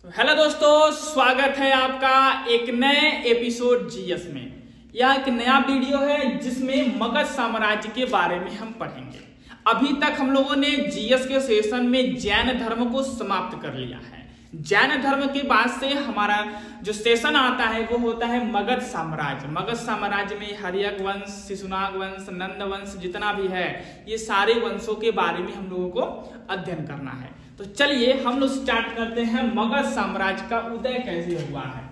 तो हेलो दोस्तों, स्वागत है आपका एक नए एपिसोड जीएस में। यह एक नया वीडियो है जिसमें मगध साम्राज्य के बारे में हम पढ़ेंगे। अभी तक हम लोगों ने जीएस के सेशन में जैन धर्म को समाप्त कर लिया है। जैन धर्म के बाद से हमारा जो सेशन आता है वो होता है मगध साम्राज्य। मगध साम्राज्य में हर्यक वंश, शिशुनाग वंश, नंद वंश जितना भी है, ये सारे वंशों के बारे में हम लोगों को अध्ययन करना है। तो चलिए हम लोग स्टार्ट करते हैं। मगध साम्राज्य का उदय कैसे हुआ है?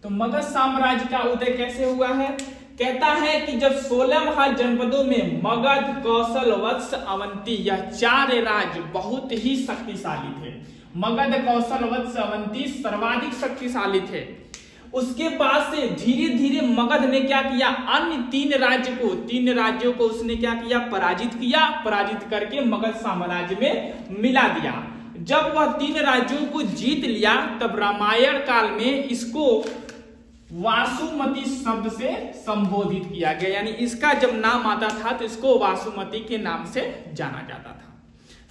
तो मगध साम्राज्य का उदय कैसे हुआ है? कहता है कि जब 16 महाजनपदों में मगध, कौशल, वत्स, अवंती यह 4 राज्य बहुत ही शक्तिशाली थे। मगध, कौशल, वत्स, अवंती सर्वाधिक शक्तिशाली थे। उसके बाद से धीरे धीरे मगध ने क्या किया, अन्य 3 राज्यों को उसने क्या किया, पराजित करके मगध साम्राज्य में मिला दिया। जब वह 3 राज्यों को जीत लिया तब रामायण काल में इसको वासुमती शब्द से संबोधित किया गया, यानी इसका जब नाम आता था तो इसको वासुमती के नाम से जाना जाता था।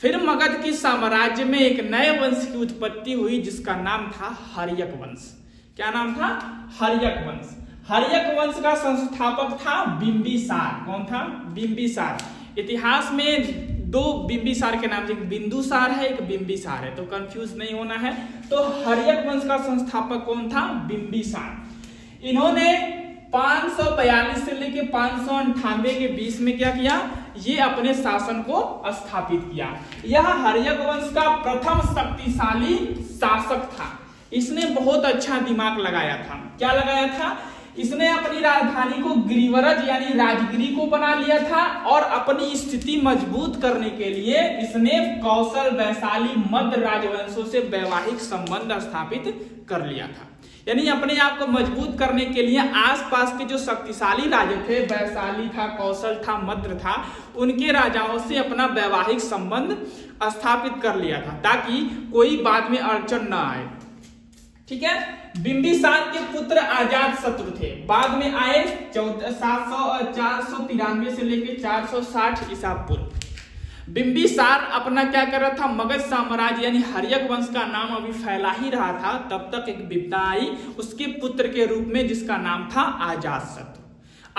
फिर मगध की साम्राज्य में एक नए वंश की उत्पत्ति हुई जिसका नाम था हर्यक वंश। क्या नाम था? हर्यक वंश। हर्यक वंश का संस्थापक था बिंबिसार। कौन था? बिंबिसार। इतिहास में 2 बिंबिसार के नाम से, एक बिंदुसार है, एक बिंबिसार है, तो कंफ्यूज नहीं होना है। तो हर्यक वंश का संस्थापक कौन था? बिंबिसार। इन्होंने 542 से लेके 598 के बीच में क्या किया, ये अपने शासन को स्थापित किया। यह हर्यक वंश का प्रथम शक्तिशाली शासक था। इसने बहुत अच्छा दिमाग लगाया था। क्या लगाया था? इसने अपनी राजधानी को गिरिवरज यानी राजगिरी को बना लिया था और अपनी स्थिति मजबूत करने के लिए इसने कौशल, वैशाली, मध्य राजवंशों से वैवाहिक संबंध स्थापित कर लिया था। यानी अपने आप को मजबूत करने के लिए आसपास के जो शक्तिशाली राजे थे, वैशाली था, कौशल था, मद्र था, उनके राजाओं से अपना वैवाहिक संबंध स्थापित कर लिया था ताकि कोई बाद में अड़चन न आए। ठीक है। बिंबिसार के पुत्र अजातशत्रु थे, बाद में आए 493 से लेकर 460 ईसा पूर्व। बिंबिसार अपना क्या कर रहा था, मगध साम्राज्य यानी हर्यक वंश का नाम अभी फैला ही रहा था, तब तक एक विपदा आई उसके पुत्र के रूप में जिसका नाम था अजातशत्रु।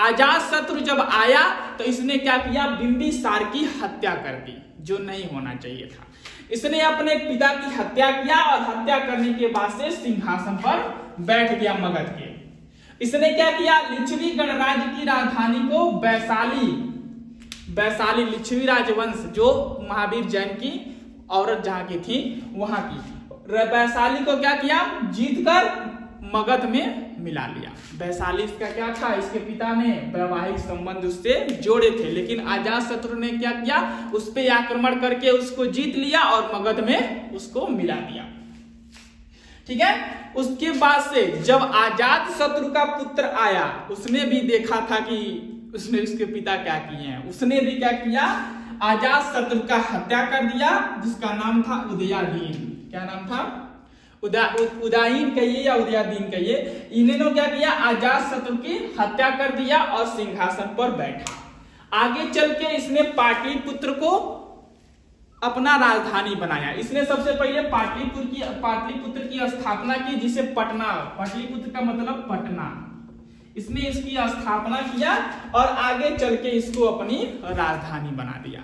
अजातशत्रु जब आया तो इसने क्या किया, बिंबिसार की हत्या कर दी, जो नहीं होना चाहिए था। इसने अपने पिता की हत्या किया और हत्या करने के बाद से सिंहासन पर बैठ गया मगध के। इसने क्या किया, लिच्छवी गणराज्य की राजधानी को वैशाली लिच्छवी राजवंश जो महावीर जैन की औरत जहां की थी वहां की वैशाली को क्या किया, जीतकर मगध में मिला लिया। वैशाली इसका क्या था, इसके पिता ने वैवाहिक संबंध उससे जोड़े थे, लेकिन अजातशत्रु ने क्या किया, उस पे आक्रमण करके उसको जीत लिया और मगध में उसको मिला दिया। ठीक है। उसके बाद से जब अजातशत्रु का पुत्र आया, उसने भी देखा था कि उसने उसके पिता क्या किए हैं, उसने भी क्या किया, अजातशत्रु का हत्या कर दिया जिसका नाम था उदयादीन। क्या नाम था? उदयीन कहिए या उदयादीन कहिए। इन्होंने क्या किया, अजातशत्रु की हत्या कर दिया और सिंहासन पर बैठा। आगे चल के इसने पाटलिपुत्र को अपना राजधानी बनाया। इसने सबसे पहले पाटलिपुत्र की स्थापना की, जिसे पाटलिपुत्र का मतलब पटना। इसने इसकी स्थापना किया और आगे चल के इसको अपनी राजधानी बना दिया।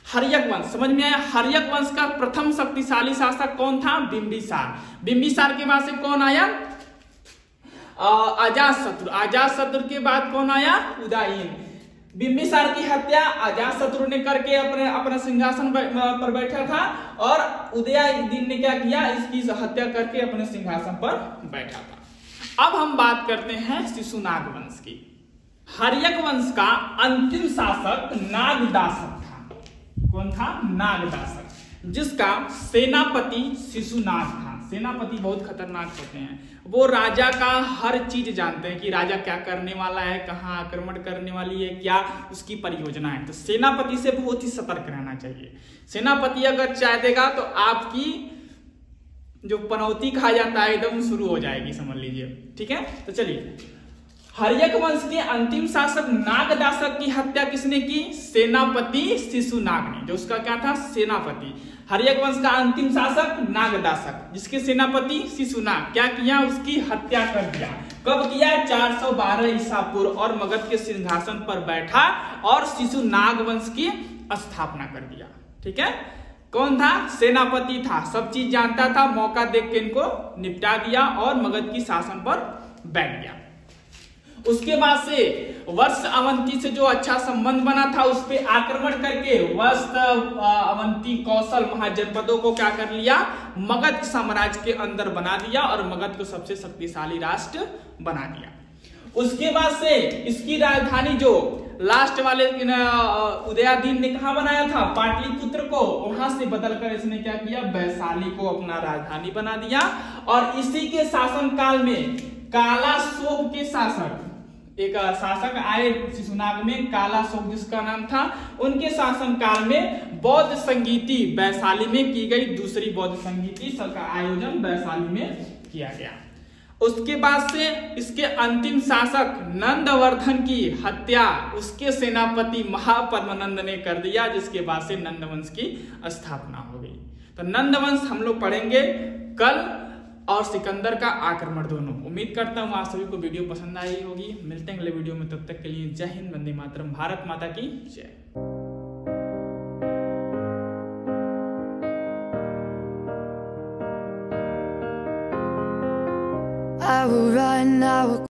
हर्यक वंश समझ में आया? हर्यक वंश का प्रथम शक्तिशाली शासक कौन था? बिंबिसार। बिंबिसार के बाद से कौन आया? अजातशत्रु। अजातशत्रु के बाद कौन आया? उदयीन। बिंबिसार की हत्या अजातशत्रु ने करके अपना सिंहासन पर बैठा था और उदयीन ने क्या किया, इसकी हत्या करके अपने सिंहासन पर बैठा था। अब हम बात करते हैं शिशुनाग वंश की। हर्यक वंश का अंतिम शासक नागदासक था। कौन था? नागदासक, जिसका सेनापति शिशुनाग था। सेनापति बहुत खतरनाक होते हैं, वो राजा का हर चीज जानते हैं कि राजा क्या करने वाला है, कहाँ आक्रमण करने वाली है, क्या उसकी परियोजना है। तो सेनापति से बहुत ही सतर्क रहना चाहिए। सेनापति अगर चाह देगा तो आपकी जो पनौती कहा जाता है एकदम शुरू हो जाएगी, समझ लीजिए। ठीक है। तो चलिए, हर्यक वंश के अंतिम शासक नागदासक की हत्या किसने की? सेनापति शिशुनाग ने। जो उसका क्या था? सेनापति। हर्यक वंश का अंतिम शासक नागदासक, जिसके सेनापति शिशुनाग क्या किया? उसकी हत्या कर दिया। कब किया? 412 ईसा पूर्व। और मगध के सिंहासन पर बैठा और शिशुनाग वंश की स्थापना कर दिया। ठीक है, कौन था? सेनापति था, सब चीज जानता था, मौका देख के इनको निपटा दिया और मगध की शासन पर बैठ गया। उसके बाद से वत्स अवंती से जो अच्छा संबंध बना था उस पे आक्रमण करके वत्स अवंती कौशल महाजनपदों को क्या कर लिया? मगध साम्राज्य के अंदर बना दिया और मगध को सबसे शक्तिशाली राष्ट्र बना दिया। उसके बाद से इसकी राजधानी जो लास्ट वाले उदयादीन ने कहा बनाया था? पाटलिपुत्र को। वहां से बदलकर इसने क्या किया? वैशाली को अपना राजधानी बना दिया। और इसी के शासन काल में कालाशोक के शासक, एक शासक आए शिशुनाग में, कालाशोक जिसका नाम था, उनके शासन काल में बौद्ध संगीति वैशाली में की गई। दूसरी बौद्ध संगीति का आयोजन वैशाली में किया गया। उसके बाद से इसके अंतिम शासक नंदवर्धन की हत्या उसके सेनापति महापद्मनंद ने कर दिया, जिसके बाद से नंदवंश की स्थापना हो गई। तो नंदवंश हम लोग पढ़ेंगे कल, और सिकंदर का आक्रमण दोनों। उम्मीद करता हूँ आप सभी को वीडियो पसंद आई होगी। मिलते हैं अगले वीडियो में, तब तक के लिए जय हिंद, वंदे मातरम, भारत माता की जय। I will run, I will